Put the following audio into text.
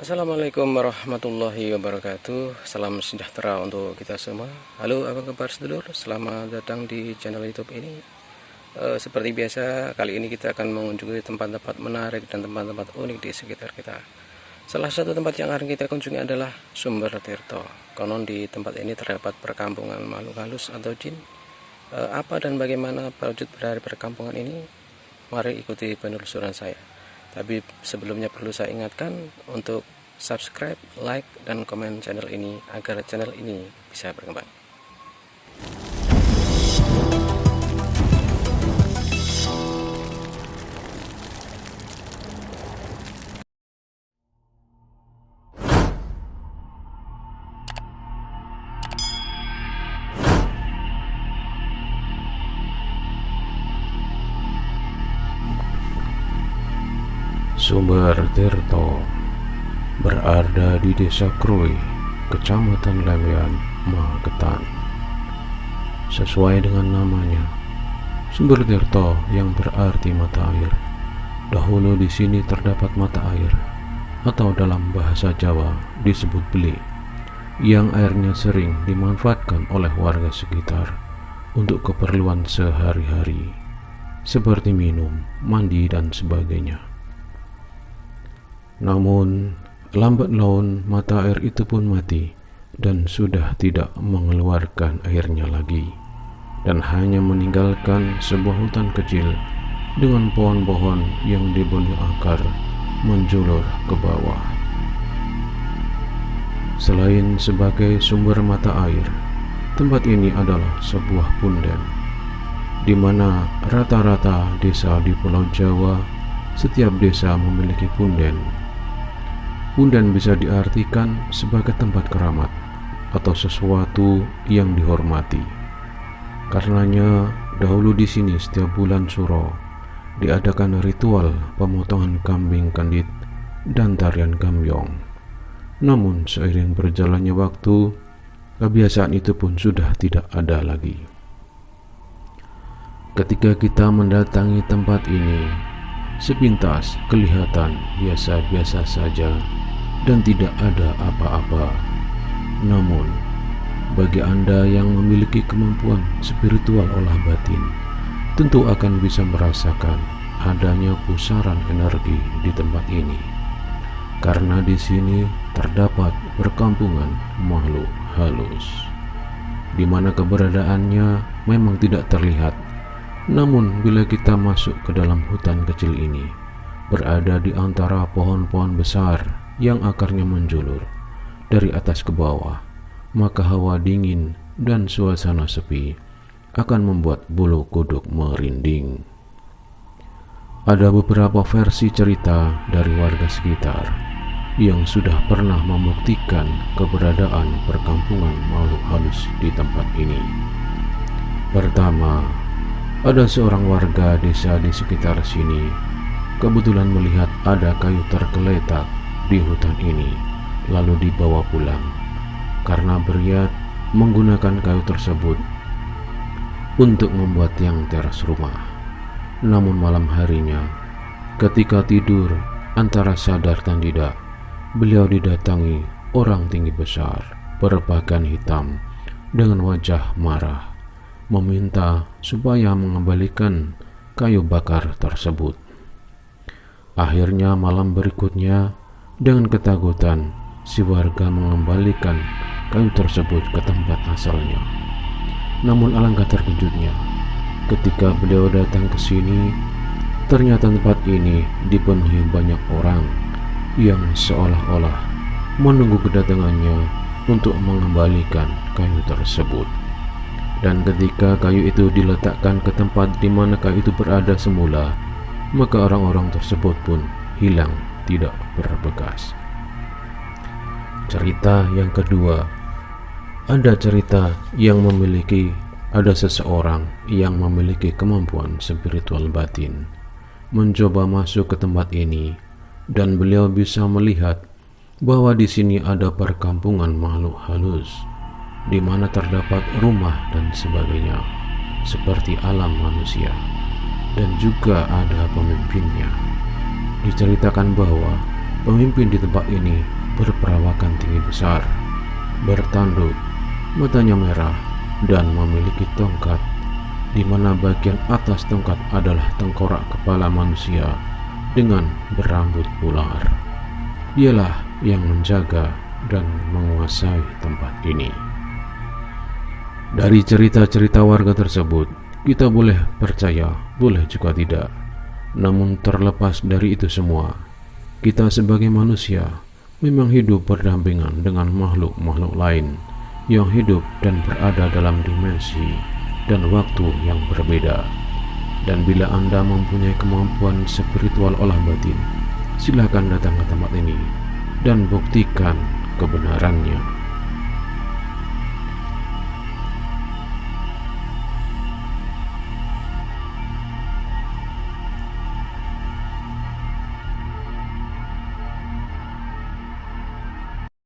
Assalamualaikum warahmatullahi wabarakatuh. Salam sejahtera untuk kita semua. Halo, apa kabar sedulur? Selamat datang di channel YouTube ini. Seperti biasa, kali ini kita akan mengunjungi tempat-tempat menarik dan tempat-tempat unik di sekitar kita. Salah satu tempat yang akan kita kunjungi adalah Sumber Tirto. Konon di tempat ini terdapat perkampungan makhluk halus atau jin. Apa dan bagaimana wujud dari perkampungan ini? Mari ikuti penelusuran saya. Tapi sebelumnya perlu saya ingatkan untuk subscribe, like, dan komen channel ini agar channel ini bisa berkembang. Sumber Tirto berada di Desa Krui, Kecamatan Lewean, Magetan. Sesuai dengan namanya, Sumber Tirto yang berarti mata air. Dahulu di sini terdapat mata air, atau dalam bahasa Jawa disebut beli, yang airnya sering dimanfaatkan oleh warga sekitar untuk keperluan sehari-hari, seperti minum, mandi, dan sebagainya. Namun, lambat laun mata air itu pun mati dan sudah tidak mengeluarkan airnya lagi, dan hanya meninggalkan sebuah hutan kecil dengan pohon-pohon yang dibuni akar menjulur ke bawah. Selain sebagai sumber mata air, tempat ini adalah sebuah punden, di mana rata-rata desa di Pulau Jawa, setiap desa memiliki punden. Punden bisa diartikan sebagai tempat keramat atau sesuatu yang dihormati. Karenanya, dahulu di sini setiap bulan Suro diadakan ritual pemotongan kambing kandit dan tarian gambyong. Namun, seiring berjalannya waktu, kebiasaan itu pun sudah tidak ada lagi. Ketika kita mendatangi tempat ini, sepintas kelihatan biasa-biasa saja dan tidak ada apa-apa. Namun, bagi Anda yang memiliki kemampuan spiritual olah batin, tentu akan bisa merasakan adanya pusaran energi di tempat ini. Karena di sini terdapat perkampungan makhluk halus, di mana keberadaannya memang tidak terlihat. Namun, bila kita masuk ke dalam hutan kecil ini, berada di antara pohon-pohon besar yang akarnya menjulur dari atas ke bawah, maka hawa dingin dan suasana sepi akan membuat bulu kuduk merinding. Ada beberapa versi cerita dari warga sekitar yang sudah pernah membuktikan keberadaan perkampungan makhluk halus di tempat ini. Pertama, ada seorang warga desa di sekitar sini kebetulan melihat ada kayu tergeletak di hutan ini, lalu dibawa pulang karena berniat menggunakan kayu tersebut untuk membuat tiang teras rumah. Namun malam harinya, ketika tidur antara sadar dan tidak, beliau didatangi orang tinggi besar berpakaian hitam dengan wajah marah, meminta supaya mengembalikan kayu bakar tersebut. Akhirnya malam berikutnya, dengan ketakutan, si warga mengembalikan kayu tersebut ke tempat asalnya. Namun alangkah terkejutnya, ketika beliau datang ke sini, ternyata tempat ini dipenuhi banyak orang yang seolah-olah menunggu kedatangannya untuk mengembalikan kayu tersebut. Dan ketika kayu itu diletakkan ke tempat di mana kayu itu berada semula, maka orang-orang tersebut pun hilang tidak berbekas. Cerita yang kedua, ada seseorang yang memiliki kemampuan spiritual batin mencoba masuk ke tempat ini, dan beliau bisa melihat bahwa di sini ada perkampungan makhluk halus, di mana terdapat rumah dan sebagainya, seperti alam manusia, dan juga ada pemimpinnya. Diceritakan bahwa pemimpin di tempat ini berperawakan tinggi besar, bertanduk, matanya merah, dan memiliki tongkat, di mana bagian atas tongkat adalah tengkorak kepala manusia dengan berambut ular. Dialah yang menjaga dan menguasai tempat ini. Dari cerita-cerita warga tersebut, kita boleh percaya, boleh juga tidak. Namun terlepas dari itu semua, kita sebagai manusia memang hidup berdampingan dengan makhluk-makhluk lain yang hidup dan berada dalam dimensi dan waktu yang berbeda. Dan bila Anda mempunyai kemampuan spiritual olah batin, silakan datang ke tempat ini dan buktikan kebenarannya.